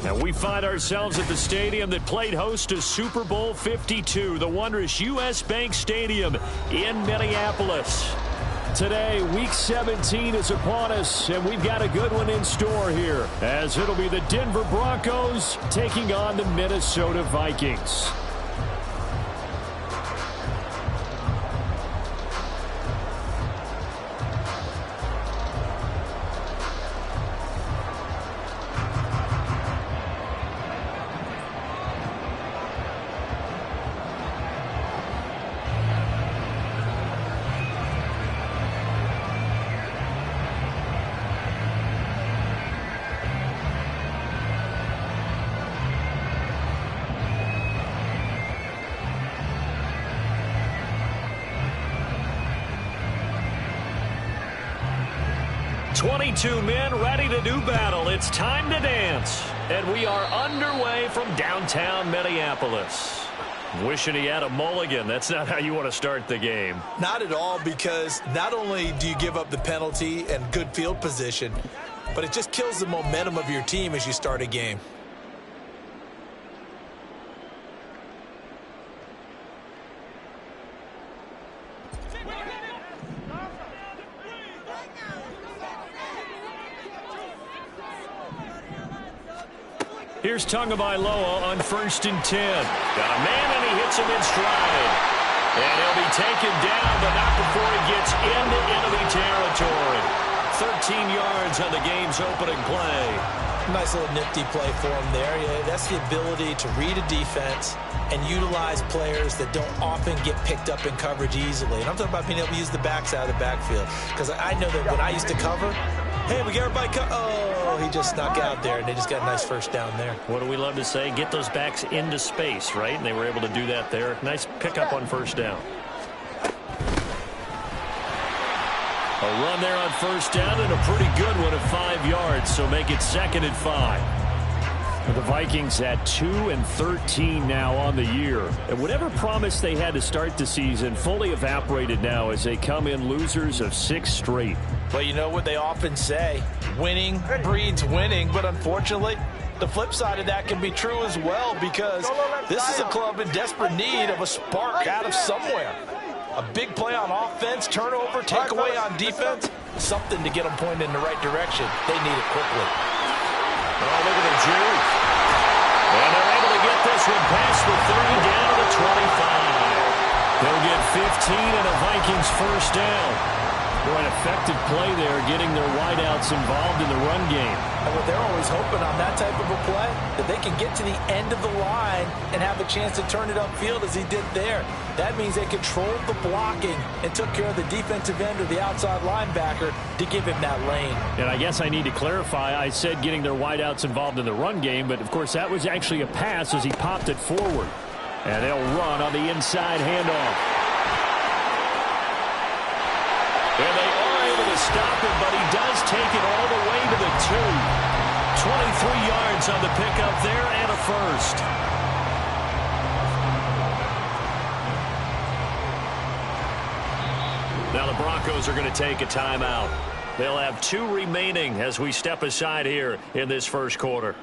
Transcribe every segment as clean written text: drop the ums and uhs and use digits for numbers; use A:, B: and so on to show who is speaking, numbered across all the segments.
A: And we find ourselves at the stadium that played host to Super Bowl 52, the wondrous U.S. Bank Stadium in Minneapolis. Today, Week 17 is upon us, and we've got a good one in store here, as it'll be the Denver Broncos taking on the Minnesota Vikings. Two men ready to do battle. It's time to dance. And we are underway from downtown Minneapolis. Wishing he had a mulligan. That's not how you want to start the game.
B: Not at all, because not only do you give up the penalty and good field position, but it just kills the momentum of your team as you start a game.
A: Here's Tagovailoa on 1st and 10. Got a man, and he hits him in stride. And he'll be taken down, but not before he gets into enemy territory. 13 yards on the game's opening play.
B: Nice little nifty play for him there. Yeah, that's the ability to read a defense and utilize players that don't often get picked up in coverage easily. And I'm talking about being able to use the backs out of the backfield. Because I know that when I used to cover, hey, we got everybody oh, he just snuck out there, and they just got a nice first down there.
A: What do we love to say? Get those backs into space, right? And they were able to do that there. Nice pickup on 1st down. A run there on 1st down, and a pretty good one of 5 yards, so make it 2nd and 5. The Vikings at 2-13 now on the year. And whatever promise they had to start the season fully evaporated now as they come in losers of 6 straight.
B: Well, you know what they often say, winning breeds winning, but unfortunately, the flip side of that can be true as well, because this is a club in desperate need of a spark out of somewhere. A big play on offense, turnover, takeaway on defense, something to get them pointed in the right direction. They need it quickly.
A: Oh, look at the juke. And they're able to get this one past the 30 down to the 25. They'll get 15 and a Vikings 1st down. Boy, an effective play there, getting their wideouts involved in the run game.
B: And what they're always hoping on that type of a play, that they can get to the end of the line and have a chance to turn it upfield as he did there. That means they controlled the blocking and took care of the defensive end or the outside linebacker to give him that lane.
A: And I guess I need to clarify, I said getting their wideouts involved in the run game, but of course that was actually a pass as he popped it forward. And they'll run on the inside handoff. And they are able to stop him, but he does take it all the way to the 2. 23 yards on the pickup there and a 1st. Now the Broncos are going to take a timeout. They'll have 2 remaining as we step aside here in this 1st quarter.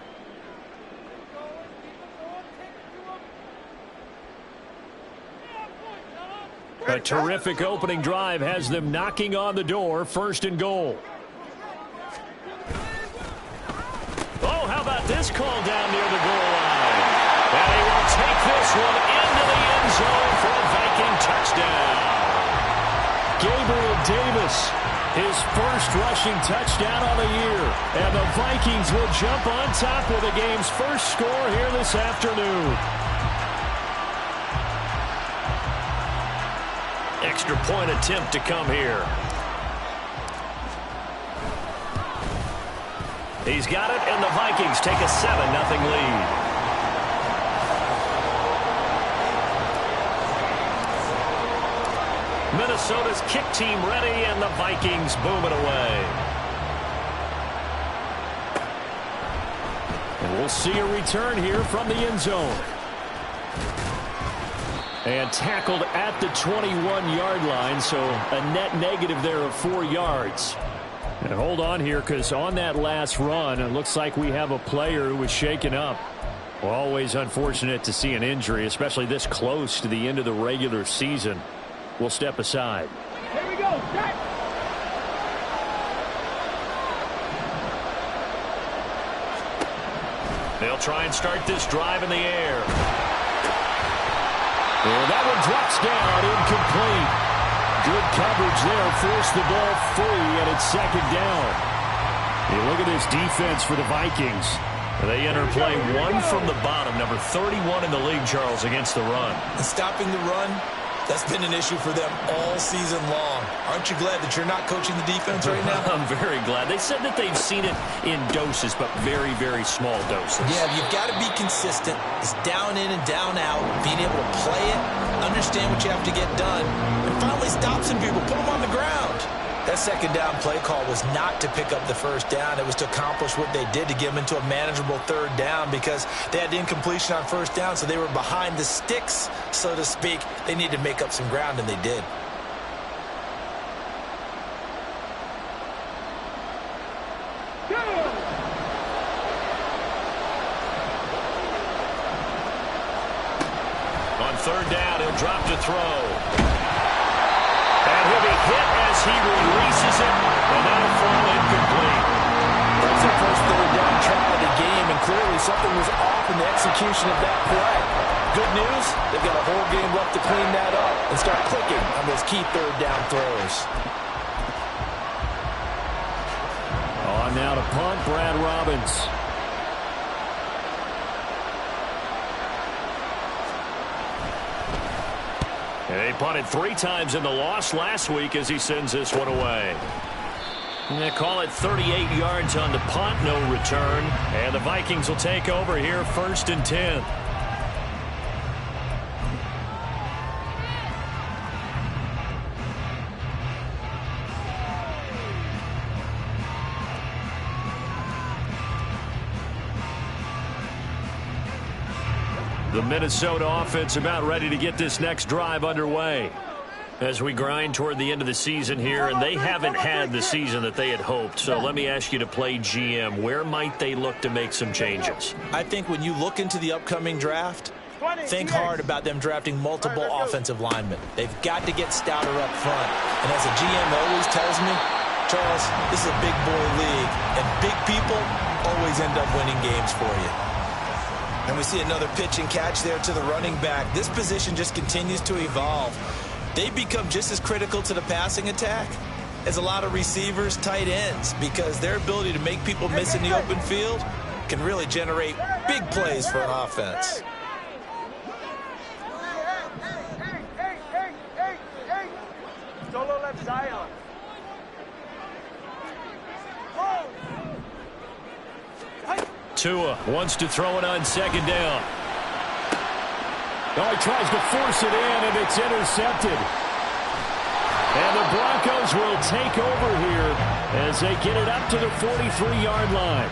A: A terrific opening drive has them knocking on the door. 1st and goal. Oh, how about this call down near the goal line? And he will take this one into the end zone for a Viking touchdown. Gabriel Davis, his 1st rushing touchdown on the year. And the Vikings will jump on top with the game's 1st score here this afternoon. Extra point attempt to come here. He's got it, and the Vikings take a 7-0 lead. Minnesota's kick team ready, and the Vikings boom it away. And we'll see a return here from the end zone. And tackled at the 21-yard line, so a net negative there of 4 yards. And hold on here, because on that last run, it looks like we have a player who was shaken up. Well, always unfortunate to see an injury, especially this close to the end of the regular season. We'll step aside.
C: Here we go. Set.
A: They'll try and start this drive in the air. And that one drops down, incomplete. Good coverage there, forced the ball free, and it's second down. You look at this defense for the Vikings. They enter play one from the bottom, number 31 in the league, Charles, against the run.
B: And stopping the run, that's been an issue for them all season long. Aren't you glad that you're not coaching the defense right now?
A: I'm very glad. They said that they've seen it in doses, but very, very small doses.
B: Yeah, you've got to be consistent. It's down in and down out, being able to play it, understand what you have to get done, and finally stop some people, put them on the ground. That second down play call was not to pick up the first down. It was to accomplish what they did, to get them into a manageable third down, because they had incompletion on first down, so they were behind the sticks, so to speak. They needed to make up some ground, and they did.
A: On third down, he'll drop to throw. And he'll be hit as he releases it, and that'll fall incomplete.
B: That's their first third down try of the game, and clearly something was off in the execution of that play. Good news, they've got a whole game left to clean that up and start clicking on those key third down throws.
A: On now to punt, Brad Robbins. And they punted 3 times in the loss last week as he sends this one away. And they call it 38 yards on the punt, no return. And the Vikings will take over here, 1st and 10. The Minnesota offense about ready to get this next drive underway as we grind toward the end of the season here, and they haven't had the season that they had hoped. So let me ask you to play GM. Where might they look to make some changes?
B: I think when you look into the upcoming draft, think hard about them drafting multiple offensive linemen. They've got to get stouter up front. And as a GM always tells me, Charles, this is a big boy league, and big people always end up winning games for you. And we see another pitch and catch there to the running back. This position just continues to evolve. They become just as critical to the passing attack as a lot of receivers, tight ends, because their ability to make people miss in the open field can really generate big plays for an offense.
C: Solo left side.
A: Tua wants to throw it on second down. Oh, he tries to force it in, and it's intercepted. And the Broncos will take over here as they get it up to the 43-yard line.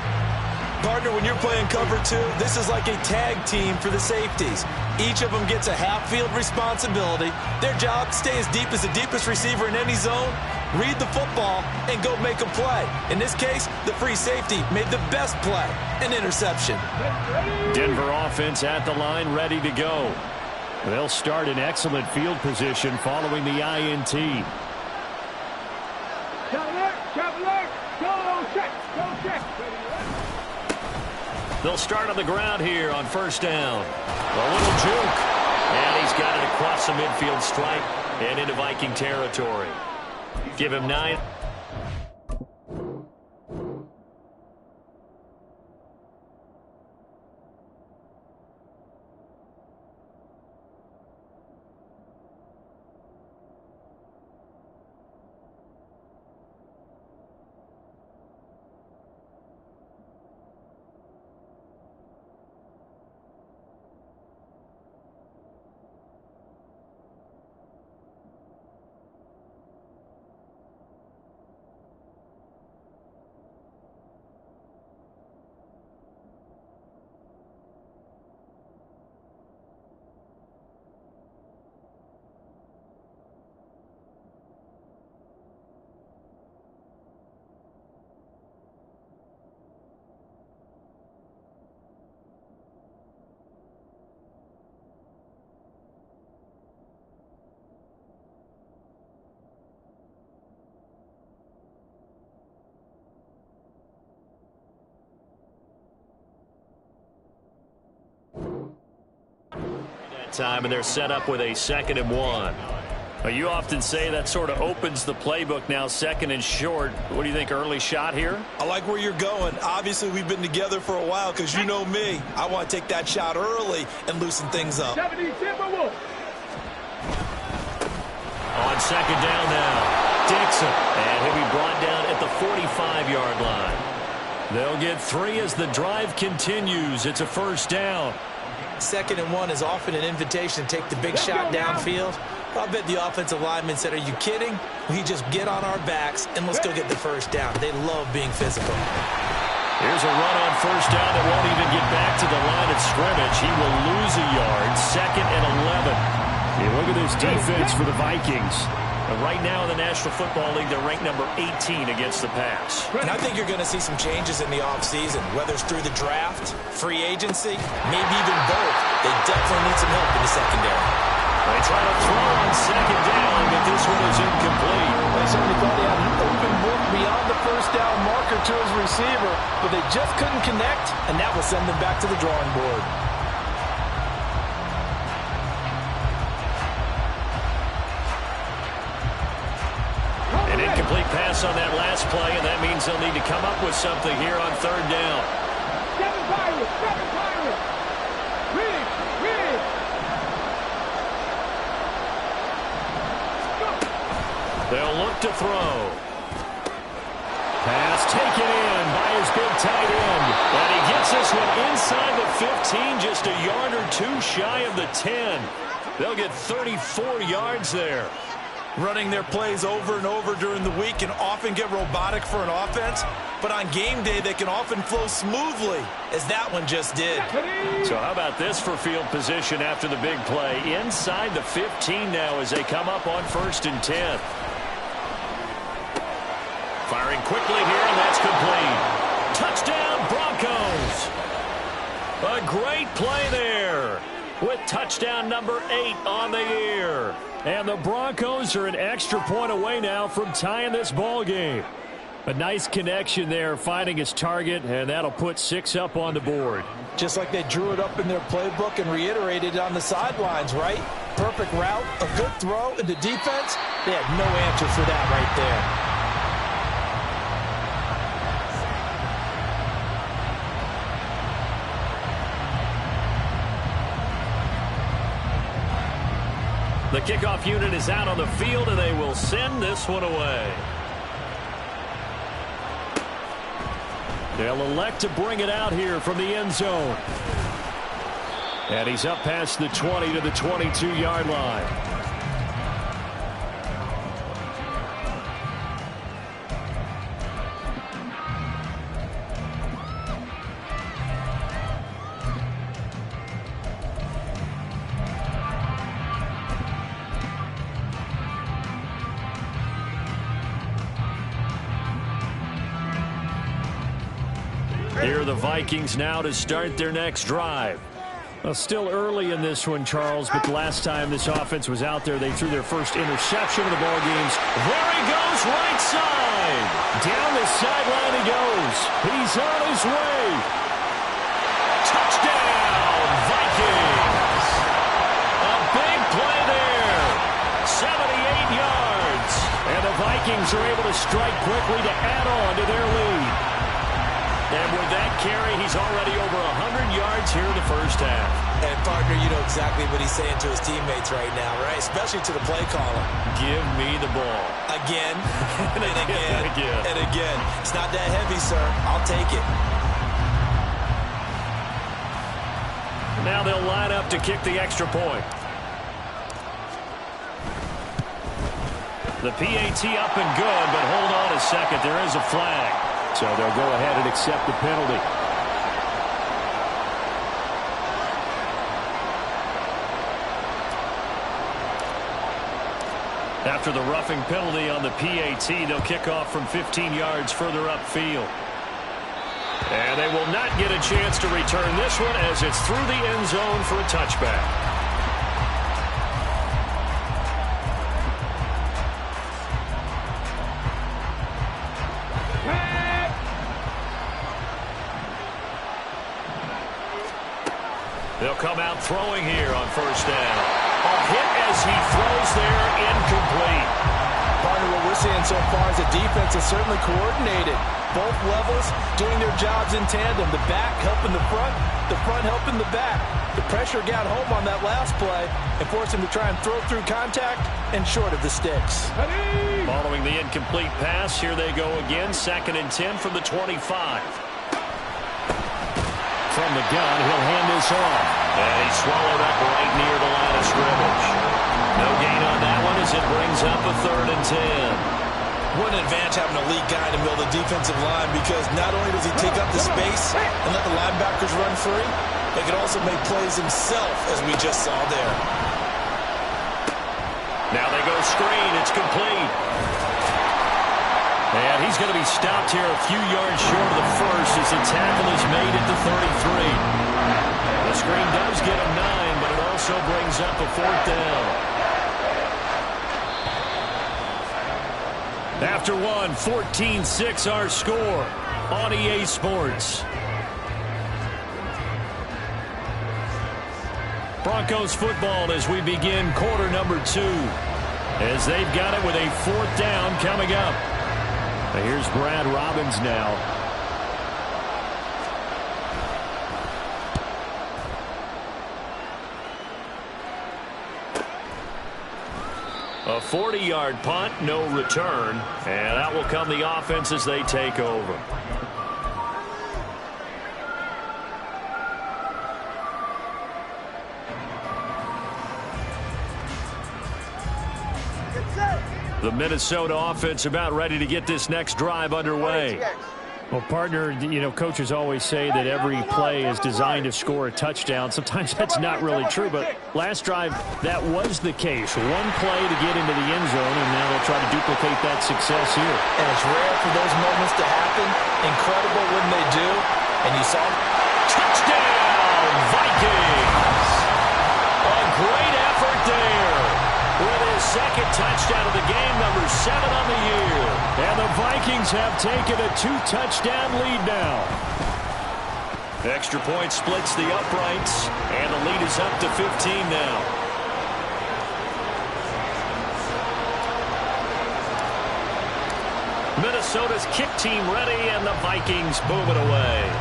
B: Partner, when you're playing cover 2, this is like a tag team for the safeties. Each of them gets a half-field responsibility. Their job, stay as deep as the deepest receiver in any zone, read the football, and go make a play. In this case, the free safety made the best play, an interception.
A: Denver offense at the line, ready to go. They'll start in excellent field position following the INT. They'll start on the ground here on first down. A little juke. And he's got it across the midfield stripe and into Viking territory. Give him 9. that time, and they're set up with a 2nd and 1. You often say that sort of opens the playbook now, 2nd and short. What do you think, early shot here?
B: I like where you're going. Obviously, we've been together for a while because you know me. I want to take that shot early and loosen things up.
C: 70, Timberwolves.
A: On 2nd down now, Dixon. And he'll be brought down at the 45-yard line. They'll get 3 as the drive continues. It's a 1st down.
B: 2nd and 1 is often an invitation to take the big shot downfield. I bet the offensive lineman said, are you kidding? We just get on our backs and let's go get the 1st down. They love being physical.
A: Here's a run on 1st down that won't even get back to the line of scrimmage. He will lose a yard. 2nd and 11. Yeah, look at this defense for the Vikings. Right now in the National Football League, they're ranked number 18 against the pass.
B: And I think you're going to see some changes in the offseason, whether it's through the draft, free agency, maybe even both. They definitely need some help in the secondary.
A: They try to throw on 2nd down, but this one is incomplete.
B: They certainly thought he had an open look beyond the 1st down marker to his receiver, but they just couldn't connect, and that will send them back to the drawing board.
A: An incomplete pass on that last play, and that means they'll need to come up with something here on 3rd down.
C: 7 Pirates, 7 Pirates. Riggs, Riggs.
A: They'll look to throw. Pass taken in by his big tight end. And he gets this one inside the 15, just a yard or 2 shy of the 10. They'll get 34 yards there.
B: Running their plays over and over during the week can often get robotic for an offense, but on game day they can often flow smoothly, as that one just did.
A: So how about this for field position after the big play? Inside the 15 now as they come up on 1st and 10. Firing quickly here, and that's complete. Touchdown, Broncos. A great play there with touchdown number 8 on the year. And the Broncos are an extra point away now from tying this ball game. A nice connection there, finding his target, and that'll put 6 up on the board.
B: Just like they drew it up in their playbook and reiterated it on the sidelines, right? Perfect route, a good throw, and the defense, they had no answer for that right there.
A: The kickoff unit is out on the field, and they will send this one away. They'll elect to bring it out here from the end zone. And he's up past the 20 to the 22-yard line. Here are the Vikings now to start their next drive. Well, still early in this one, Charles, but the last time this offense was out there, they threw their first interception of the ball games. There he goes, right side. Down the sideline he goes. He's on his way. Touchdown, Vikings. A big play there. 78 yards. And the Vikings are able to strike quickly to add on to their lead. And with that carry, he's already over 100 yards here in the first half.
B: And, partner, you know exactly what he's saying to his teammates right now, right? Especially to the play caller.
A: Give me the ball.
B: Again, and again,
A: and again.
B: and again. It's not that heavy, sir. I'll take it.
A: Now they'll line up to kick the extra point. The PAT up and good, but hold on a second. There is a flag. So they'll go ahead and accept the penalty. After the roughing penalty on the PAT, they'll kick off from 15 yards further upfield. And they will not get a chance to return this one as it's through the end zone for a touchback. They'll come out throwing here on first down. A hit as he throws there, incomplete.
B: Partner, what we're seeing so far is the defense is certainly coordinated. Both levels doing their jobs in tandem. The back helping the front helping the back. The pressure got home on that last play and forced him to try and throw through contact and short of the sticks.
A: Following the incomplete pass, here they go again. 2nd and 10 from the 25. From the gun, he'll hand this off. And he swallowed up right near the line of scrimmage. No gain on that one as it brings up a 3rd and 10.
B: What an advantage having a lead guy in the middle of the defensive line, because not only does he take up the space and let the linebackers run free, but he can also make plays himself, as we just saw there.
A: Now they go screen. It's complete. And he's going to be stopped here a few yards short of the first as the tackle is made at the 33. The screen does get him 9, but it also brings up a 4th down. After one, 14-6 our score on EA Sports. Broncos football as we begin quarter number 2. As they've got it with a 4th down coming up. Here's Brad Robbins now. A 40-yard punt, no return. And out will come the offense as they take over. The Minnesota offense about ready to get this next drive underway.
D: Well, partner, coaches always say that every play is designed to score a touchdown. Sometimes that's not really true, but last drive, that was the case. One play to get into the end zone, and now they'll try to duplicate that success here.
B: And it's rare for those moments to happen. Incredible when they do. And you saw
A: touchdown, Vikings! A great effort there. With his 2nd touchdown of the game, number 7 on the year.
D: And the Vikings have taken a 2-touchdown lead now.
A: Extra point splits the uprights, and the lead is up to 15 now. Minnesota's kick team ready, and the Vikings boom it away.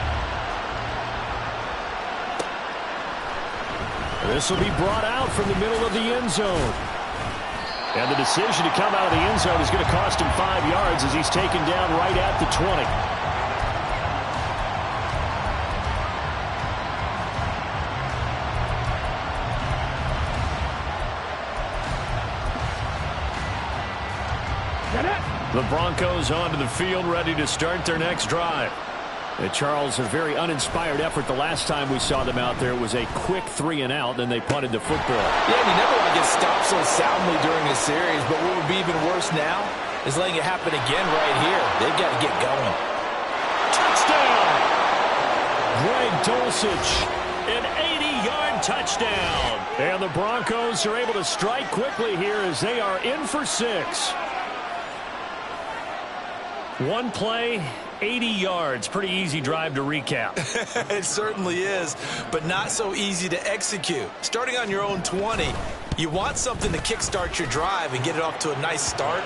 D: This will be brought out from the middle of the end zone. And the decision to come out of the end zone is going to cost him 5 yards as he's taken down right at the 20.
A: The Broncos onto the field, ready to start their next drive.
D: Charles, a very uninspired effort the last time we saw them out there. It was a quick 3-and-out, then they punted the football.
B: Yeah, you never want to get stopped so soundly during a series, but what would be even worse now is letting it happen again right here. They've got to get going.
A: Touchdown!
D: Greg Dulcich.
A: An 80-yard touchdown.
D: And the Broncos are able to strike quickly here as they are in for 6.
A: One play, 80 yards. Pretty easy drive to recap.
B: It certainly is, but not so easy to execute. Starting on your own 20, you want something to kickstart your drive and get it off to a nice start.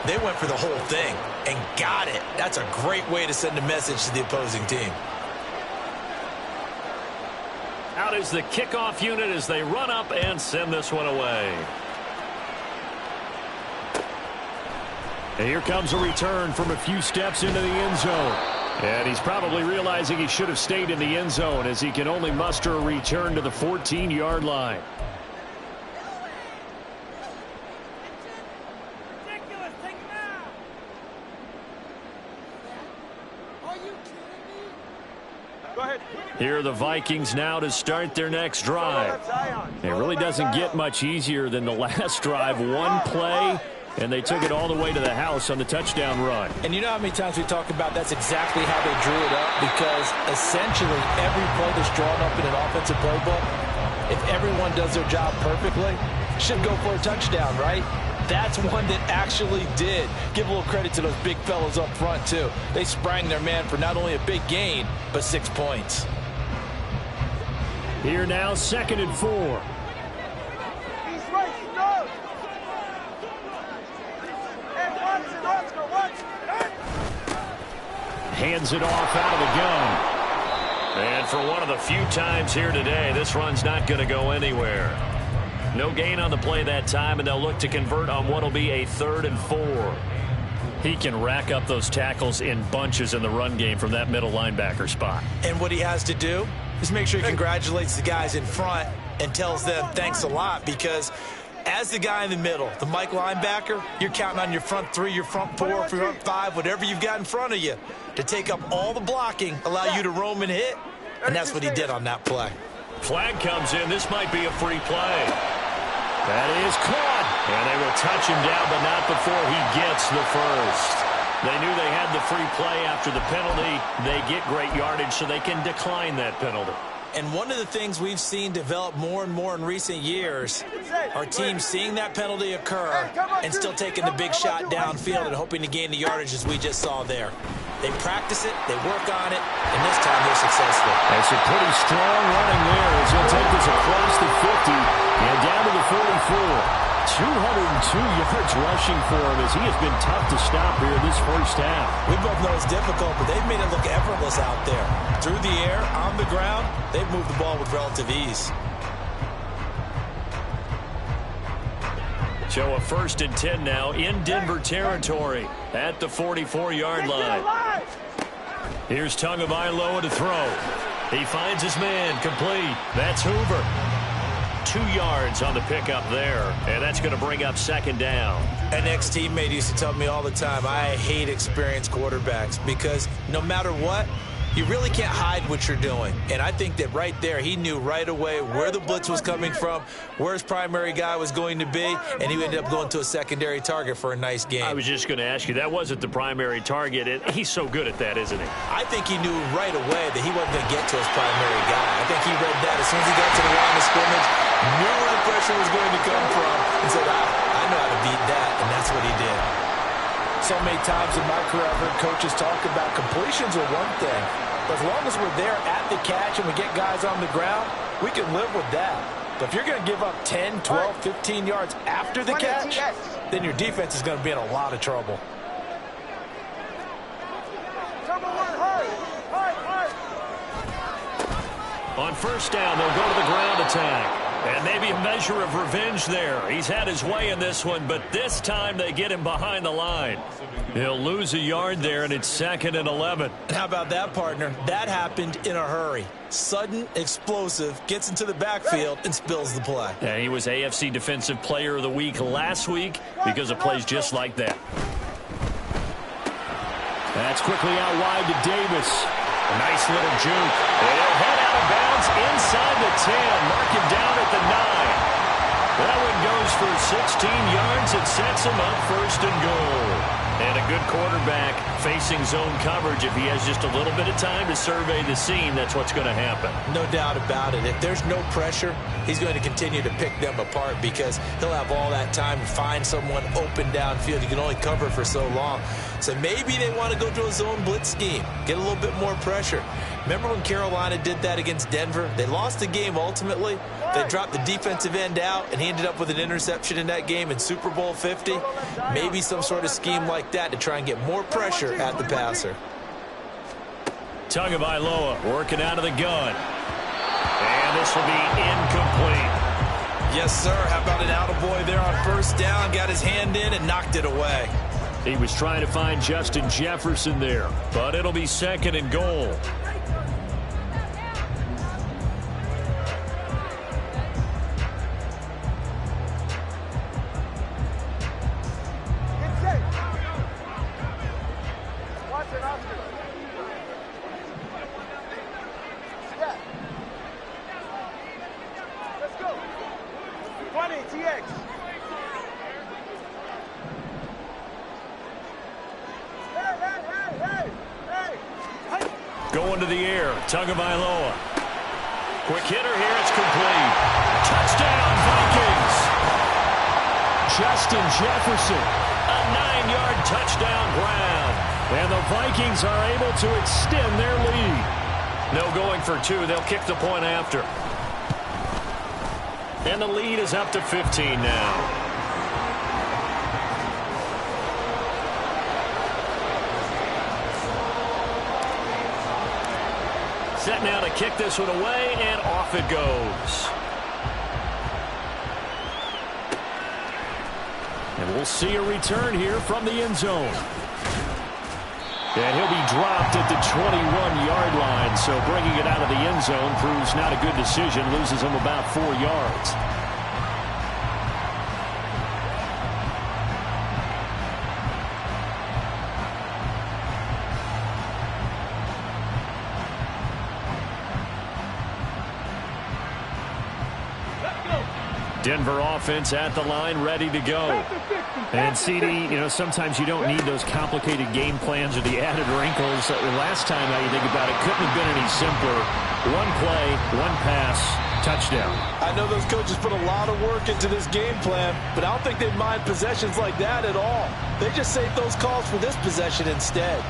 B: They went for the whole thing and got it. That's a great way to send a message to the opposing team.
A: Out is the kickoff unit as they run up and send this one away.
D: And here comes a return from a few steps into the end zone. And he's probably realizing he should have stayed in the end zone as he can only muster a return to the 14-yard line. Here are the Vikings now to start their next drive. It really doesn't get much easier than the last drive. One play, and they took it all the way to the house on the touchdown run.
B: And you know how many times we talk about that's exactly how they drew it up, because essentially every play that's drawn up in an offensive playbook, if everyone does their job perfectly, should go for a touchdown, right? That's one that actually did. Give a little credit to those big fellas up front, too. They sprang their man for not only a big gain, but 6 points.
D: Here now, 2nd and 4. Hands it off out of the gun.
A: And for one of the few times here today, this run's not going to go anywhere. No gain on the play that time, and they'll look to convert on what will be a 3rd and 4.
D: He can rack up those tackles in bunches in the run game from that middle linebacker spot.
B: And what he has to do is make sure he congratulates the guys in front and tells them thanks a lot, because as the guy in the middle, the Mike linebacker, you're counting on your front 3, your front 4, your front 5, whatever you've got in front of you to take up all the blocking, allow you to roam and hit, and that's what he did on that play.
A: Flag comes in. This might be a free play. That is caught. And they will touch him down, but not before he gets the first. They knew they had the free play after the penalty. They get great yardage, so they can decline that penalty.
B: And one of the things we've seen develop more and more in recent years are teams seeing that penalty occur and still taking the big shot downfield and hoping to gain the yardage as we just saw there. They practice it, they work on it, and this time they're successful.
D: That's a pretty strong running there as he'll take this across the 50 and down to the 44. 202 yards rushing for him as he has been tough to stop here this first half.
B: We both know it's difficult, but they've made it look effortless out there. Through the air, on the ground, they've moved the ball with relative ease.
A: So a 1st and 10 now in Denver territory at the 44-yard line. Here's Tagovailoa to throw. He finds his man, complete. That's Hoover. 2 yards on the pickup there, and that's going to bring up 2nd down.
B: An ex-teammate used to tell me all the time, I hate experienced quarterbacks because no matter what, you really can't hide what you're doing. And I think that right there, he knew right away where the blitz was coming from, where his primary guy was going to be, and he ended up going to a secondary target for a nice game.
A: I was just going to ask you, that wasn't the primary target. He's so good at that, isn't he?
B: I think he knew right away that he wasn't going to get to his primary guy. I think he read that as soon as he got to the line of scrimmage, knew where the pressure was going to come from, and said, I know how to beat that, and that's what he did.
C: So many times in my career, I've heard coaches talk about completions are one thing. But as long as we're there at the catch and we get guys on the ground, we can live with that. But if you're going to give up 10, 12, 15 yards after the catch, then your defense is going to be in a lot of trouble.
A: On 1st down, they'll go to the ground attack. And maybe a measure of revenge there. He's had his way in this one, but this time they get him behind the line. He'll lose a yard there, and it's 2nd and 11.
B: And how about that, partner? That happened in a hurry. Sudden, explosive, gets into the backfield, and spills the play.
A: And he was AFC Defensive Player of the Week last week because of plays just like that.
D: That's quickly out wide to Davis.
A: A nice little juke. He'll head out of bounds inside the 10. Mark him down at the 9. That one goes for 16 yards. It sets him up 1st and goal. And a good quarterback facing zone coverage. If he has just a little bit of time to survey the scene, that's what's going to happen.
B: No doubt about it. If there's no pressure, he's going to continue to pick them apart because he'll have all that time to find someone open downfield. You can only cover for so long. So maybe they want to go to a zone blitz scheme, get a little bit more pressure. Remember when Carolina did that against Denver? They lost the game ultimately. They dropped the defensive end out, and he ended up with an interception in that game in Super Bowl 50. Maybe some sort of scheme like that to try and get more pressure at the passer.
A: Tagovailoa working out of the gun. And this will be incomplete.
B: Yes, sir. How about an attaboy there on 1st down? Got his hand in and knocked it away.
D: He was trying to find Justin Jefferson there, but it'll be 2nd and goal.
A: Going to the air, Tagovailoa. Quick hitter here, it's complete. Touchdown, Vikings!
D: Justin Jefferson.
A: A 9-yard touchdown ground.
D: And the Vikings are able to extend their lead.
A: No going for 2. They'll kick the point after. And the lead is up to 15 now. Set now to kick this one away, and off it goes. And we'll see a return here from the end zone. And he'll be dropped at the 21-yard line, so bringing it out of the end zone proves not a good decision, loses him about 4 yards. Denver offense at the line, ready to go.
D: And CD, sometimes you don't need those complicated game plans or the added wrinkles. Last time, now you think about it, couldn't have been any simpler. One play, one pass, touchdown.
C: I know those coaches put a lot of work into this game plan, but I don't think they mind possessions like that at all. They just save those calls for this possession instead.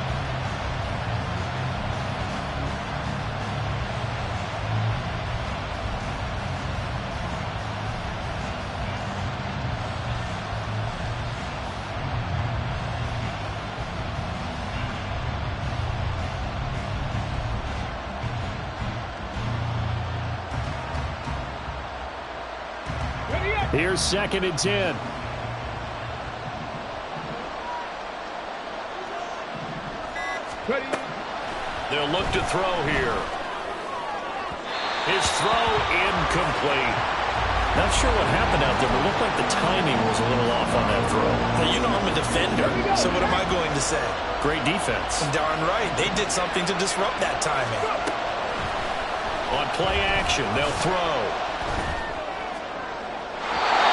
D: Here's 2nd and 10.
A: They'll look to throw here. His throw incomplete.
D: Not sure what happened out there, but it looked like the timing was a little off on that throw.
C: Now, you know I'm a defender, so what am I going to say?
D: Great defense.
C: Darn right. They did something to disrupt that timing.
A: On play action, they'll throw.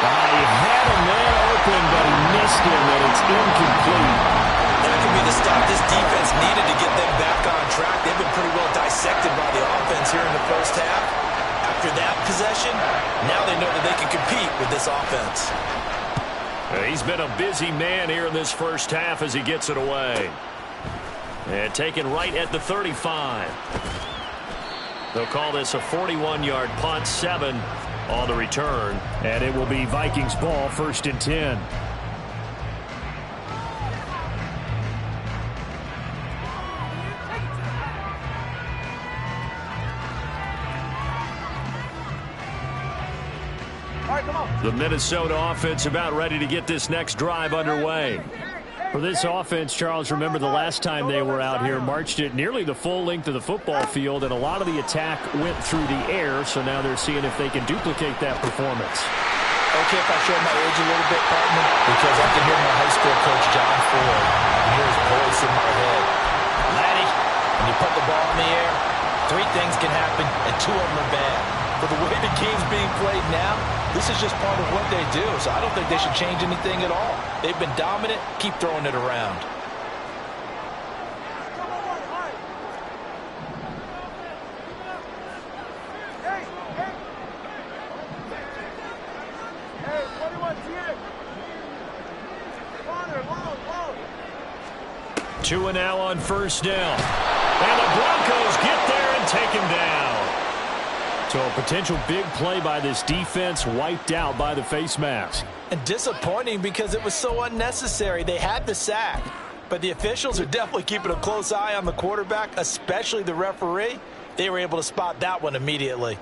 D: He had a man open, but he missed him, and it's incomplete.
C: That could be the stop this defense needed to get them back on track. They've been pretty well dissected by the offense here in the first half. After that possession, now they know that they can compete with this offense.
A: He's been a busy man here in this first half as he gets it away. And taken right at the 35. They'll call this a 41-yard punt, 7 on the return.
D: And it will be Vikings ball, 1st and 10.
A: The Minnesota offense about ready to get this next drive underway.
D: For this offense, Charles, remember the last time they were out here, marched it nearly the full length of the football field, and a lot of the attack went through the air, so now they're seeing if they can duplicate that performance.
C: Okay, if I show my age a little bit, partner, because I can hear my high school coach, John Ford. I can hear his voice in my head. Laddie, when you put the ball in the air, 3 things can happen, and 2 of them are bad. But the way the game's being played now, this is just part of what they do, so I don't think they should change anything at all. They've been dominant. Keep throwing it around.
A: Two and now on 1st down. And the Broncos get there and take him down.
D: So a potential big play by this defense wiped out by the face mask.
C: And disappointing because it was so unnecessary. They had the sack. But the officials are definitely keeping a close eye on the quarterback, especially the referee. They were able to spot that one immediately.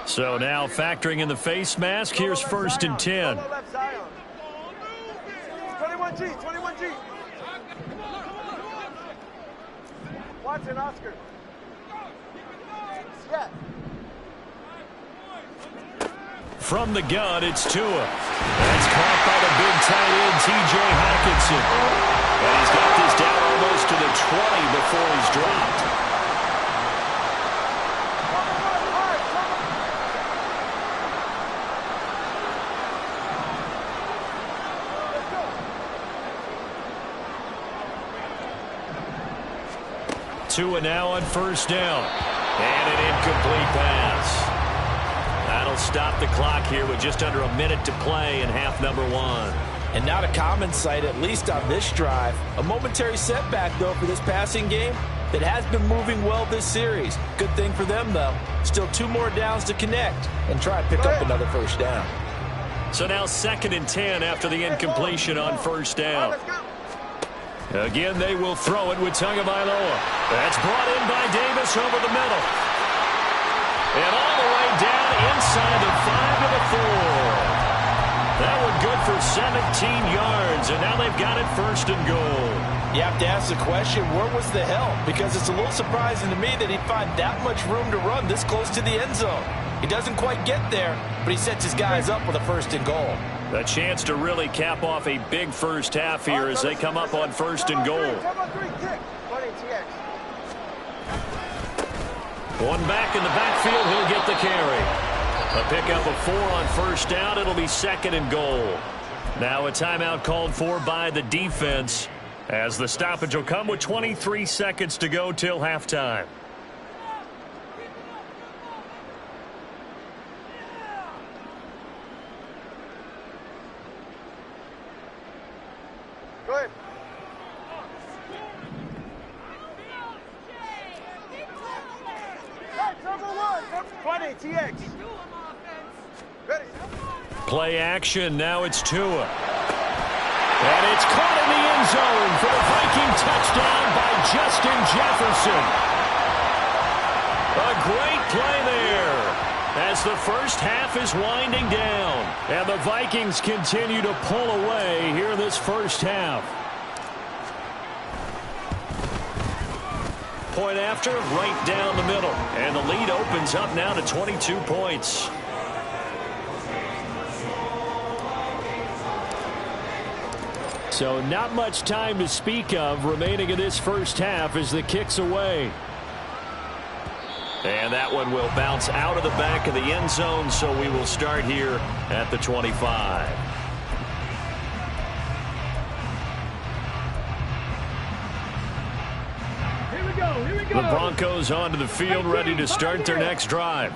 D: So now factoring in the face mask, here's 1st and 10.
E: 21G, 21G. Watson, Oscar. Yeah.
A: From the gun, it's Tua. That's caught by the big tight end, T.J. Hawkinson. And he's got this down almost to the 20 before he's dropped. Tua now on 1st down. And an incomplete pass. That'll stop the clock here with just under a minute to play in half number 1.
C: And not a common sight, at least on this drive. A momentary setback, though, for this passing game.
B: that has been moving well this series. Good thing for them, though. Still 2 more downs to connect and try and pick up another first down.
D: So now 2nd and 10 after the incompletion on first down. Again, they will throw it with Tagovailoa. That's brought in by Davis over the middle. And all the way down inside the 5 to the 4. That one good for 17 yards, and now they've got it 1st and goal.
B: You have to ask the question, where was the help? Because it's a little surprising to me that he'd find that much room to run this close to the end zone. He doesn't quite get there, but he sets his guys up with a 1st and goal.
D: A chance to really cap off a big first half here as they come up on 1st and goal. One back in the backfield, he'll get the carry. A pickup of 4 on first down. It'll be 2nd and goal. Now a timeout called for by the defense as the stoppage will come with 23 seconds to go till halftime.
E: Go ahead. Number 1, 20, TX. Ready.
D: Play action. Now it's Tua. And it's caught in the end zone for the Viking touchdown by Justin Jefferson. A great play there as the first half is winding down. And the Vikings continue to pull away here this first half. Point after, right down the middle. And the lead opens up now to 22 points. So not much time to speak of remaining in this first half as the kick's away. And that one will bounce out of the back of the end zone, so we will start here at the 25. The Broncos onto the field, ready to start their next drive.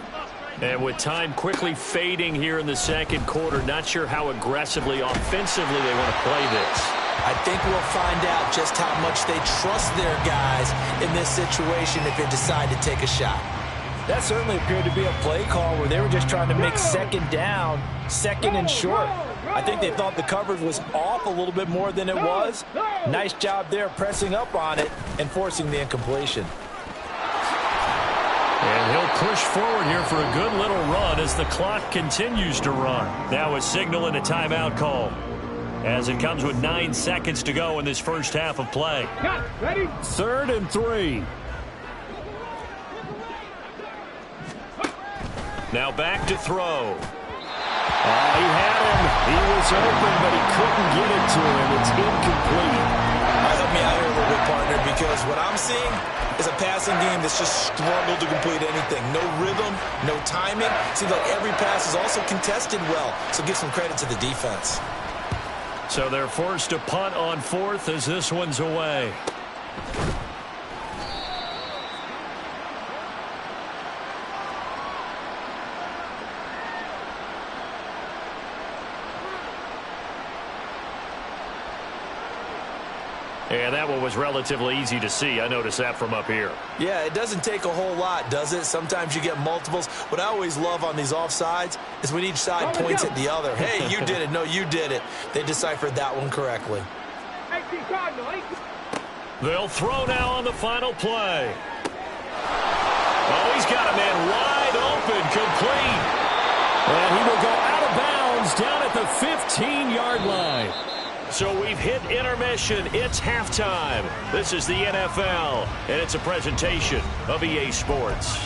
D: And with time quickly fading here in the second quarter, not sure how aggressively, offensively they want to play this.
B: I think we'll find out just how much they trust their guys in this situation if they decide to take a shot. That certainly appeared to be a play call where they were just trying to make 2nd down, 2nd and short. I think they thought the coverage was off a little bit more than it was. Nice job there pressing up on it and forcing the incompletion.
D: And he'll push forward here for a good little run as the clock continues to run. Now a signal and a timeout call as it comes with 9 seconds to go in this first half of play.
E: Ready?
D: 3rd and 3. Now back to throw. He had him. He was open, but he couldn't get it to him. It's incomplete.
B: Help me out here a little bit, partner, because what I'm seeing is a passing game that's just struggled to complete anything. No rhythm, no timing. Seems like every pass is also contested well, so give some credit to the defense.
D: So they're forced to punt on 4th as this one's away. And that one was relatively easy to see. I noticed that from up here.
B: Yeah, it doesn't take a whole lot, does it? Sometimes you get multiples. What I always love on these offsides is when each side points at the other. Hey, you did it. No, you did it. They deciphered that one correctly.
D: They'll throw now on the final play. Oh, he's got a man wide open, complete. And he will go out of bounds down at the 15-yard line. So we've hit intermission. It's halftime. This is the NFL, and it's a presentation of EA Sports.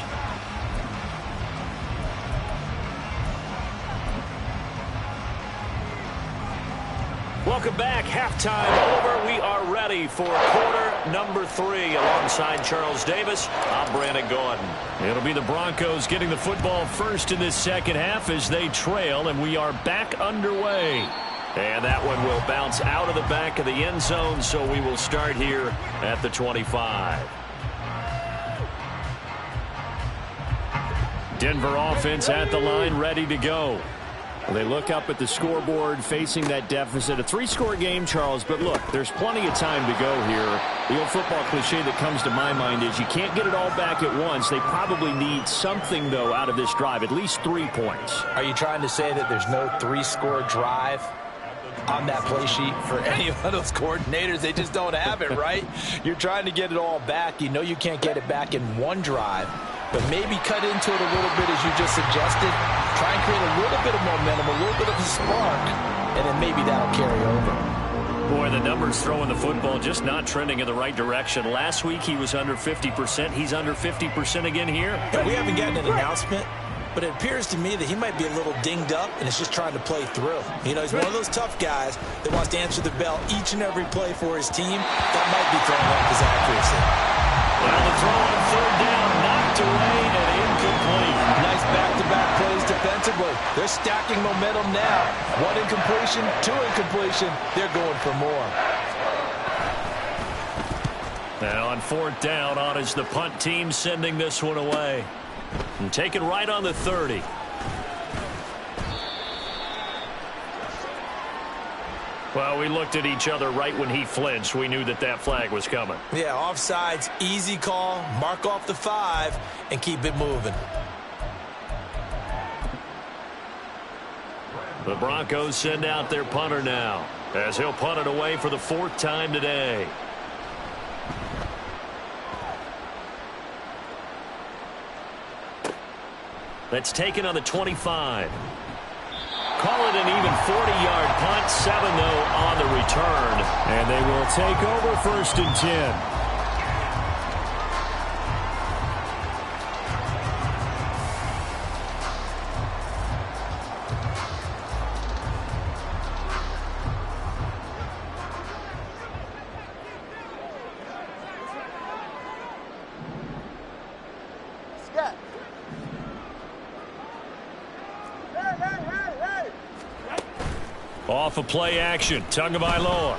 D: Welcome back. Halftime over. We are ready for quarter number 3. Alongside Charles Davis, I'm Brandon Gordon. It'll be the Broncos getting the football first in this second half as they trail, and we are back underway. And that one will bounce out of the back of the end zone, so we will start here at the 25. Denver offense at the line, ready to go. Well, they look up at the scoreboard facing that deficit. A 3-score game, Charles, but look, there's plenty of time to go here. The old football cliche that comes to my mind is you can't get it all back at once. They probably need something, though, out of this drive, at least 3 points.
C: Are you trying to say that there's no 3-score drive on that play sheet for any of those coordinators? They just don't have it, right? You're trying to get it all back. You know you can't get it back in one drive, but maybe cut into it a little bit as you just suggested. Try and create a little bit of momentum, a little bit of a spark, and then maybe that'll carry over.
D: Boy, the numbers throwing the football just not trending in the right direction. Last week he was under 50%. He's under 50% again here.
C: And we haven't gotten an announcement, but it appears to me that he might be a little dinged up and is just trying to play through. You know, he's one of those tough guys that wants to answer the bell each and every play for his team. That might be throwing off his accuracy.
D: Well, the throw on 3rd down, knocked away and incomplete.
C: Nice back-to-back plays defensively. They're stacking momentum now. 1 incompletion, 2 incompletion. They're going for more.
D: Now on 4th down, on is the punt team sending this one away. And taken right on the 30. Well, we looked at each other right when he flinched. We knew that that flag was coming.
C: Yeah, offsides, easy call. Mark off the 5 and keep it moving.
D: The Broncos send out their punter now, as he'll punt it away for the 4th time today. That's taken on the 25. Call it an even 40-yard punt. 7, though, on the return. And they will take over 1st and 10. Off a play action. Tagovailoa.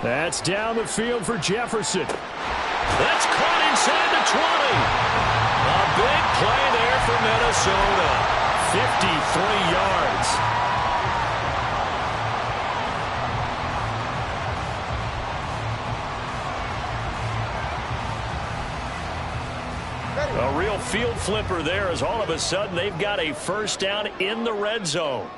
D: That's down the field for Jefferson. That's caught inside the 20. A big play there for Minnesota. 53 yards. A real field flipper there as all of a sudden they've got a 1st down in the red zone.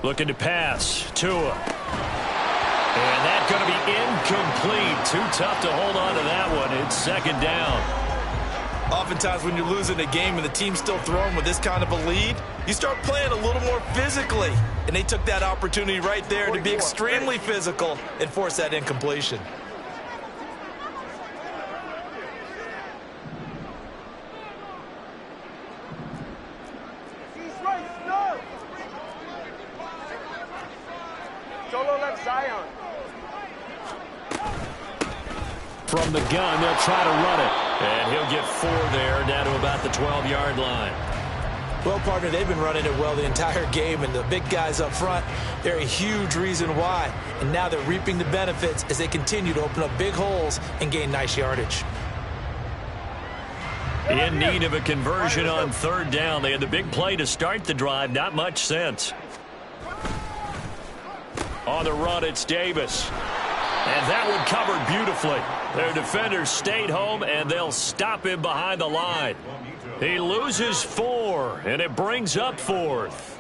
D: Looking to pass. Tua. And that's going to be incomplete. Too tough to hold on to that one. It's 2nd down.
C: Oftentimes when you're losing a game and the team's still throwing with this kind of a lead, you start playing a little more physically. And they took that opportunity right there to be extremely physical and force that incompletion.
D: From the gun, they'll try to run it. And he'll get 4 there, down to about the 12-yard line.
C: Well, partner, they've been running it well the entire game, and the big guys up front, they're a huge reason why. And now they're reaping the benefits as they continue to open up big holes and gain nice yardage.
D: In need of a conversion on 3rd down. They had the big play to start the drive. Not much sense. On the run, it's Davis. And that one covered beautifully. Their defenders stayed home, and they'll stop him behind the line. He loses 4, and it brings up 4th.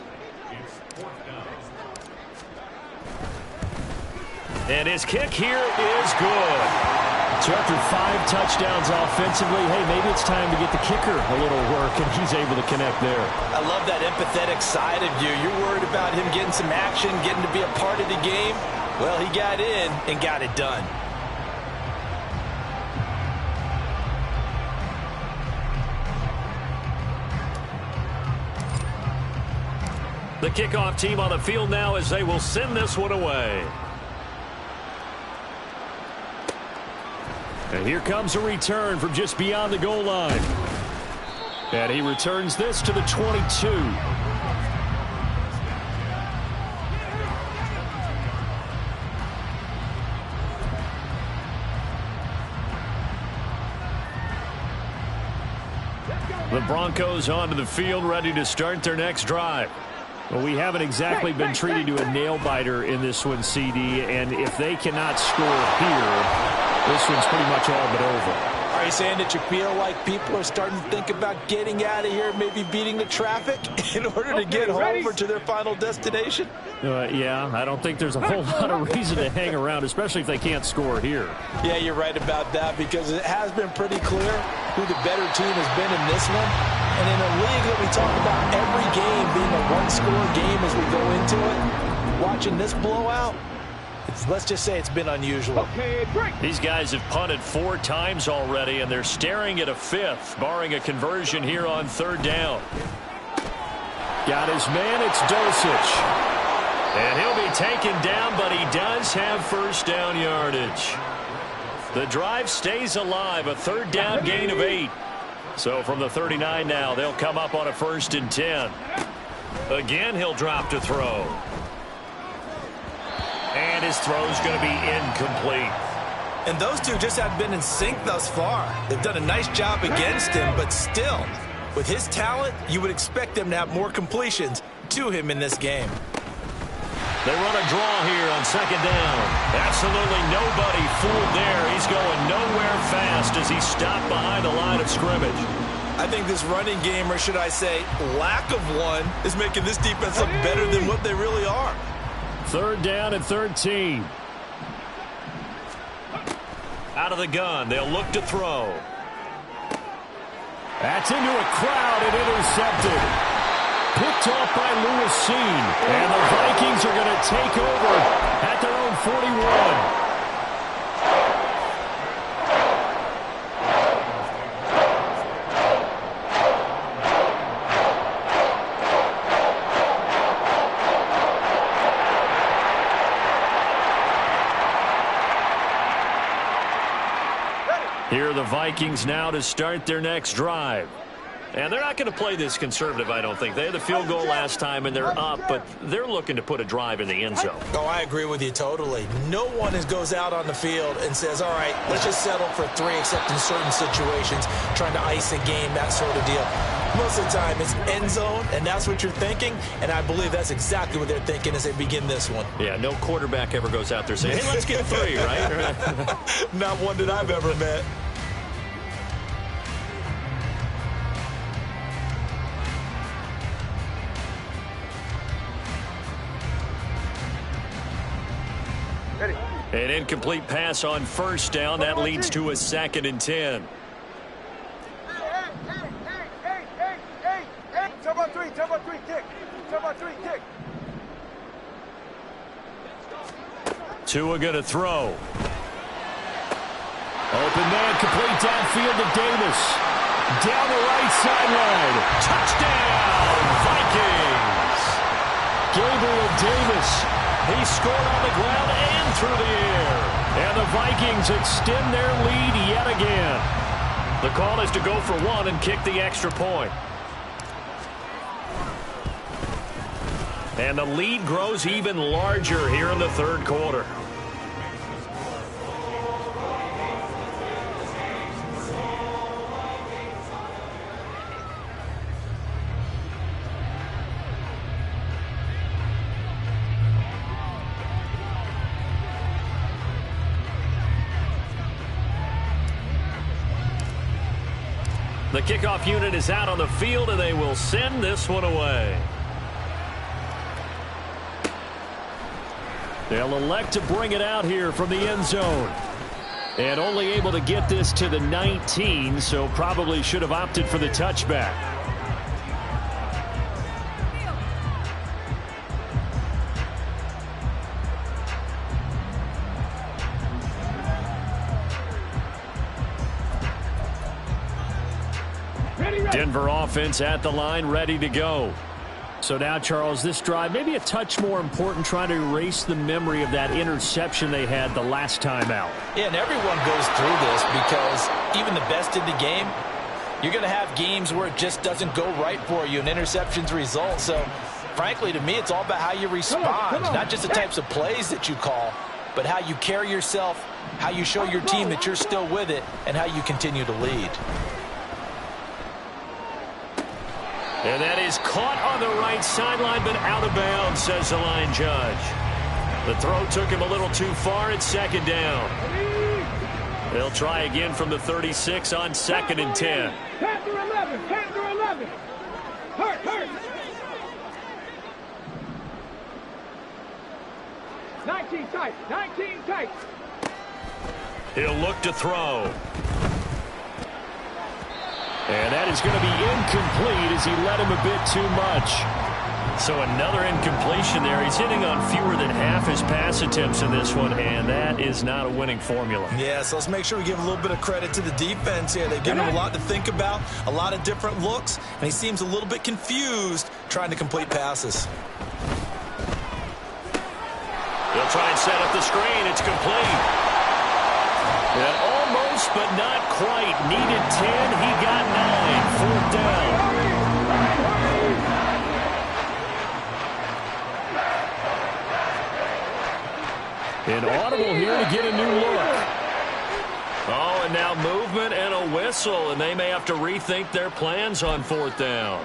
D: And his kick here is good. So after 5 touchdowns offensively, hey, maybe it's time to get the kicker a little work, and he's able to connect there.
C: I love that empathetic side of you. You're worried about him getting some action, getting to be a part of the game. Well, he got in and got it done.
D: The kickoff team on the field now as they will send this one away. And here comes a return from just beyond the goal line. And he returns this to the 22. The Broncos onto the field, ready to start their next drive. Well, we haven't exactly been treated to a nail-biter in this one, CD, and if they cannot score here, this one's pretty much all but over.
C: Are you saying that you feel like people are starting to think about getting out of here, maybe beating the traffic in order to get home or to their final destination?
D: Yeah, I don't think there's a whole lot of reason to hang around, especially if they can't score here.
C: Yeah, you're right about that, because it has been pretty clear who the better team has been in this one. And in a league that we talk about every game being a one-score game as we go into it, watching this blowout, let's just say it's been unusual.
D: These guys have punted 4 times already, and they're staring at a 5th, barring a conversion here on 3rd down. Got his man, it's Dosich. And he'll be taken down, but he does have first down yardage. The drive stays alive, a 3rd down gain of 8. So from the 39 now, they'll come up on a 1st and 10. Again, he'll drop to throw. And his throw's going to be incomplete.
C: And those two just have been in sync thus far. They've done a nice job against him, but still, with his talent, you would expect them to have more completions to him in this game.
D: They run a draw here on 2nd down. Absolutely nobody fooled there. He's going nowhere fast as he stopped behind the line of scrimmage.
C: I think this running game, or should I say lack of one, is making this defense look better than what they really are.
D: 3rd down and 13. Out of the gun, they'll look to throw. That's into a crowd and intercepted. Picked off by Lewis. And the Vikings are going to take over at their own 41. Here are the Vikings now to start their next drive. And they're not going to play this conservative, I don't think. They had the field goal last time, and they're up, but they're looking to put a drive in the end zone.
C: Oh, I agree with you totally. No one goes out on the field and says, all right, let's just settle for 3, except in certain situations, trying to ice a game, that sort of deal. Most of the time, it's end zone, and that's what you're thinking, and I believe that's exactly what they're thinking as they begin this one.
D: Yeah, no quarterback ever goes out there saying, hey, let's get 3, right?
C: Not one that I've ever met.
D: An incomplete pass on 1st down. That leads to a 2nd and 10. Tua going to throw. Open man, complete downfield to Davis. Down the right sideline. Touchdown, Vikings. Gabriel Davis. He scored on the ground and through the air. And the Vikings extend their lead yet again. The call is to go for 1 and kick the extra point. And the lead grows even larger here in the 3rd quarter. The kickoff unit is out on the field, and they will send this one away. They'll elect to bring it out here from the end zone. And only able to get this to the 19, so probably should have opted for the touchback. Denver offense at the line, ready to go. So now, Charles, this drive maybe a touch more important, trying to erase the memory of that interception they had the last time out.
C: Yeah, and everyone goes through this because even the best in the game, you're going to have games where it just doesn't go right for you and interceptions result. So, frankly, to me, it's all about how you respond, not just the types of plays that you call, but how you carry yourself, how you show your team that you're still with it, and how you continue to lead.
A: And that is caught on the right sideline, but out of bounds, says the line judge. The throw took him a little too far. It's second down. They'll try again from the 36 on 2nd and 10.
E: 10 through 11. 10 through 11. Hurt. 19 tight. 19 tight.
A: He'll look to throw. And that is going to be incomplete as he led him a bit too much. So another incompletion there. He's hitting on fewer than half his pass attempts in this one, and that is not a winning formula.
C: Yeah, so let's make sure we give a little bit of credit to the defense here. They've given him a lot to think about, a lot of different looks, and he seems a little bit confused trying to complete passes.
A: They'll try and set up the screen. It's complete. And almost, but not quite. Needed 10. He got 9. 4th down. An audible here to get a new look. Oh, and now movement and a whistle, and they may have to rethink their plans on 4th down.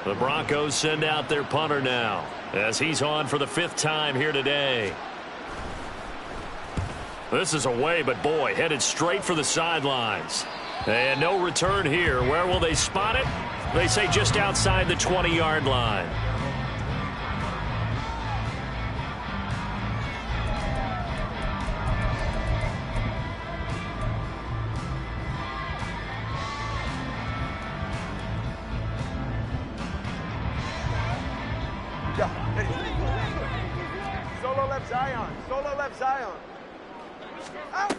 A: The Broncos send out their punter now as he's on for the 5th time here today. This is away, but boy, headed straight for the sidelines. And no return here. Where will they spot it? They say just outside the 20-yard line.
E: Solo left Zion. Solo left Zion. Out.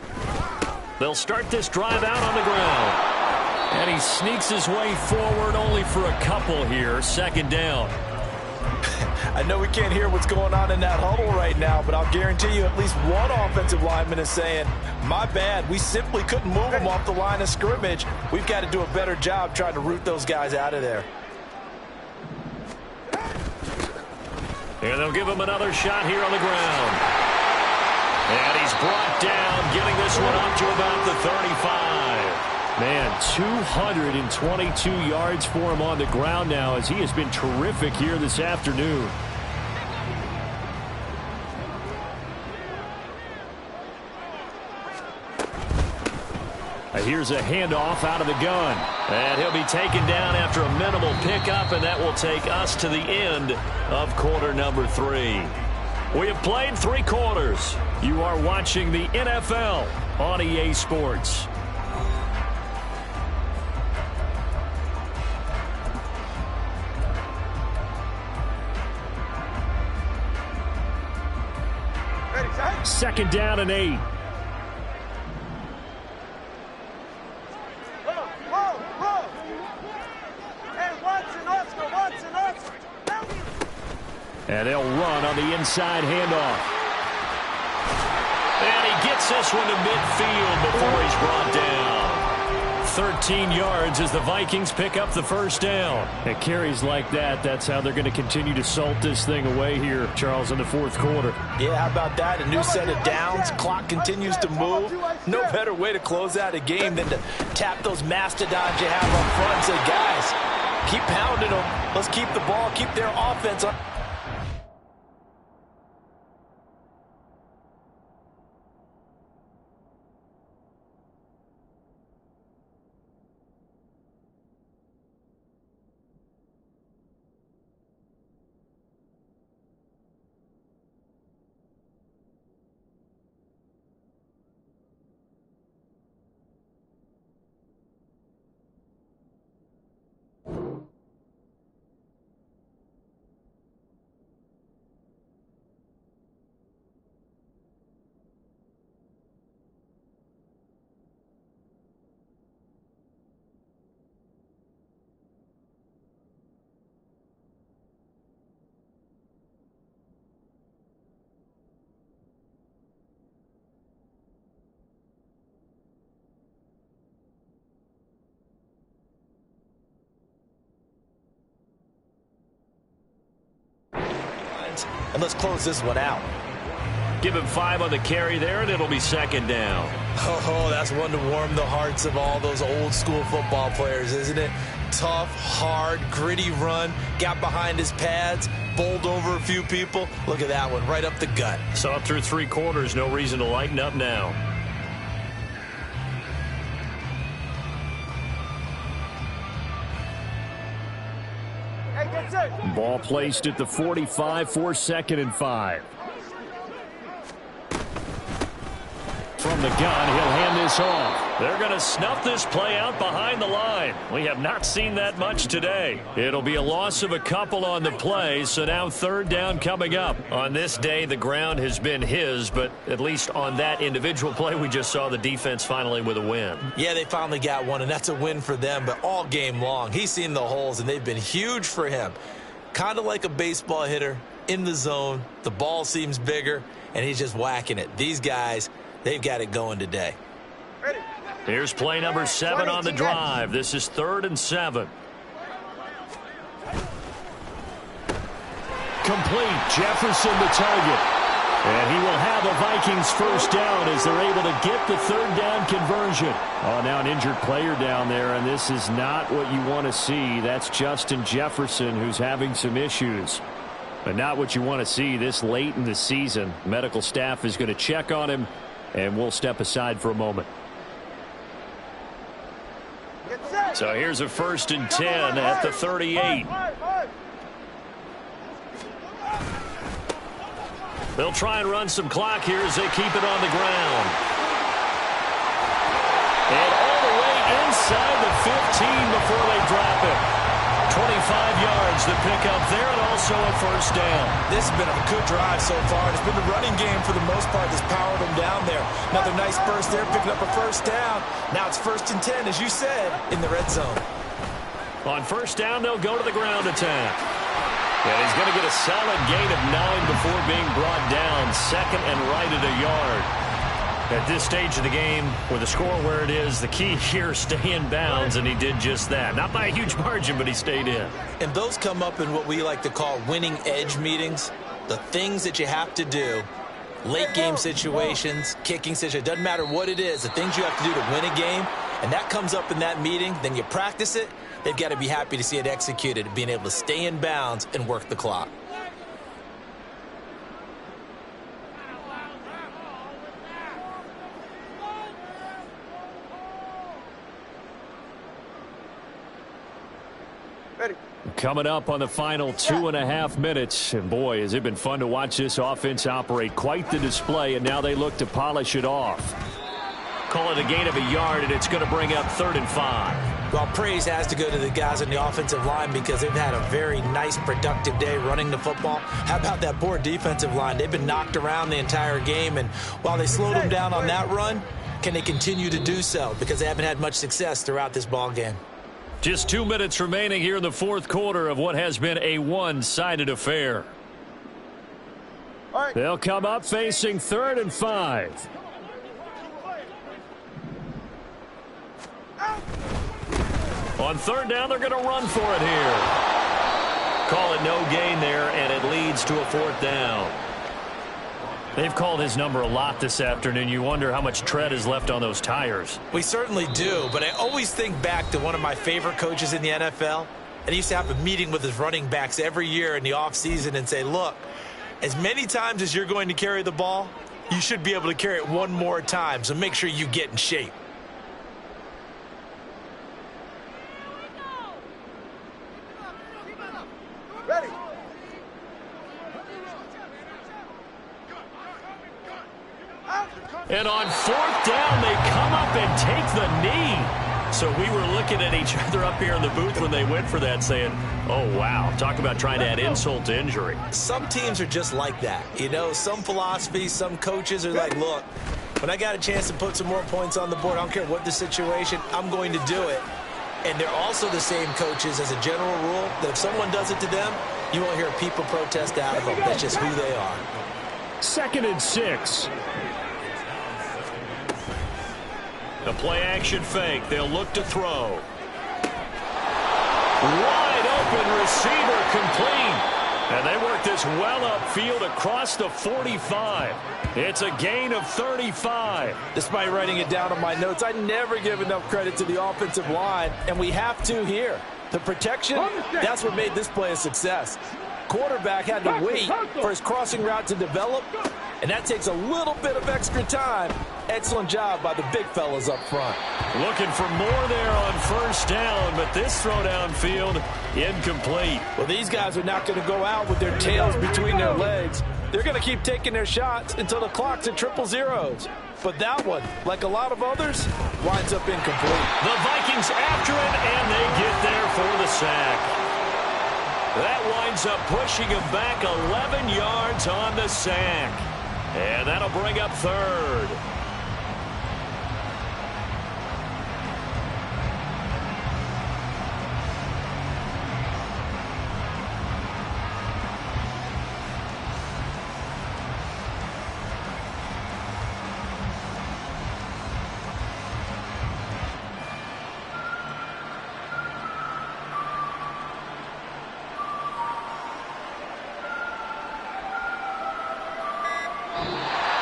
A: They'll start this drive out on the ground. And he sneaks his way forward only for a couple here. 2nd down.
C: I know we can't hear what's going on in that huddle right now, but I'll guarantee you at least one offensive lineman is saying, my bad, we simply couldn't move them off the line of scrimmage. We've got to do a better job trying to root those guys out of there.
A: And they'll give him another shot here on the ground. And he's brought down, getting this one up to about the 35. Man, 222 yards for him on the ground now as he has been terrific here this afternoon. Here's a handoff out of the gun. And he'll be taken down after a minimal pickup, and that will take us to the end of quarter number 3. We have played 3 quarters. You are watching the NFL on EA Sports. Second down and 8. And they'll run on the inside handoff. And he gets this one to midfield before he's brought down. 13 yards as the Vikings pick up the 1st down. At carries like that, that's how they're going to continue to salt this thing away here, Charles, in the 4th quarter.
C: Yeah, how about that? A new set of downs. Clock continues to move. No better way to close out a game than to tap those mastodons you have up front and say, guys, keep pounding them. Let's keep the ball, keep their offense on. And let's close this one out.
A: Give him 5 on the carry there, and it'll be second down.
C: Oh, that's one to warm the hearts of all those old school football players, isn't it? Tough, hard, gritty run, got behind his pads, bowled over a few people. Look at that one, right up the gut.
A: Saw through 3 quarters, no reason to lighten up now.
D: Ball placed at the 45 for 2nd and 5. From the gun, he'll hand this off.
A: They're going to snuff this play out behind the line. We have not seen that much today. It'll be a loss of a couple on the play, so now 3rd down coming up. On this day, the ground has been his, but at least on that individual play, we just saw the defense finally with a win.
C: Yeah, they finally got one, and that's a win for them, but all game long, he's seen the holes, and they've been huge for him. Kind of like a baseball hitter in the zone. The ball seems bigger, and he's just whacking it. These guys, they've got it going today.
A: Here's play number 7 on the drive. This is 3rd and 7.
D: Complete. Jefferson the target. And he will have a Vikings first down as they're able to get the 3rd down conversion. Oh, now an injured player down there, and this is not what you want to see. That's Justin Jefferson, who's having some issues. But not what you want to see this late in the season. Medical staff is going to check on him, and we'll step aside for a moment.
A: So here's a 1st and 10 at the 38. They'll try and run some clock here as they keep it on the ground. And all the way inside the 15 before they drop it. 25 yards to pick up there, and also a 1st down.
C: This has been a good drive so far. It's been the running game for the most part that's powered them down there. Another nice burst there, picking up a 1st down. Now it's 1st and 10, as you said, in the red zone.
A: On 1st down, they'll go to the ground attack. And he's going to get a solid gain of 9 before being brought down. 2nd and right at a yard. At this stage of the game, with the score where it is, the key here, stay in bounds, and he did just that. Not by a huge margin, but he stayed in.
C: And those come up in what we like to call winning edge meetings. The things that you have to do, late game situations, kicking situations, doesn't matter what it is, the things you have to do to win a game, and that comes up in that meeting, then you practice it. They've got to be happy to see it executed, being able to stay in bounds and work the clock.
D: Coming up on the final 2.5 minutes. And boy, has it been fun to watch this offense operate. Quite the display, and now they look to polish it off.
A: Call it a gain of a yard, and it's going to bring up 3rd and 5.
C: Well, praise has to go to the guys on the offensive line because they've had a very nice, productive day running the football. How about that poor defensive line? They've been knocked around the entire game, and while they slowed them down on that run, can they continue to do so? Because they haven't had much success throughout this ball game.
A: Just 2 minutes remaining here in the 4th quarter of what has been a one-sided affair.
D: They'll come up facing 3rd and 5.
A: On 3rd down, they're going to run for it here. Call it no gain there, and it leads to a 4th down.
D: They've called his number a lot this afternoon. You wonder how much tread is left on those tires.
C: We certainly do, but I always think back to one of my favorite coaches in the NFL, and he used to have a meeting with his running backs every year in the offseason and say, look, as many times as you're going to carry the ball, you should be able to carry it one more time, so make sure you get in shape.
E: Ready.
A: And on 4th down, they come up and take the knee. So we were looking at each other up here in the booth when they went for that saying, oh, wow, talk about trying to add insult to injury.
C: Some teams are just like that. You know, some philosophies, some coaches are like, look, when I got a chance to put some more points on the board, I don't care what the situation, I'm going to do it. And they're also the same coaches as a general rule that if someone does it to them, you won't hear people protest out of them. That's just who they are.
D: 2nd and 6.
A: A play-action fake. They'll look to throw. Wide open receiver complete. And they work this well upfield across the 45. It's a gain of 35.
C: Despite writing it down on my notes, I never give enough credit to the offensive line, and we have to here. The protection, that's what made this play a success. Quarterback had to wait for his crossing route to develop, and that takes a little bit of extra time. Excellent job by the big fellas up front.
A: Looking for more there on first down, but this throw downfield incomplete.
C: Well, these guys are not going to go out with their tails between their legs. They're going to keep taking their shots until the clock's at triple zeros. But that one, like a lot of others, winds up incomplete.
A: The Vikings after it, and they get there for the sack. That winds up pushing him back 11 yards on the sack. And that'll bring up third.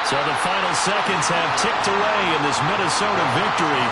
A: So the final seconds have ticked away in this Minnesota victory.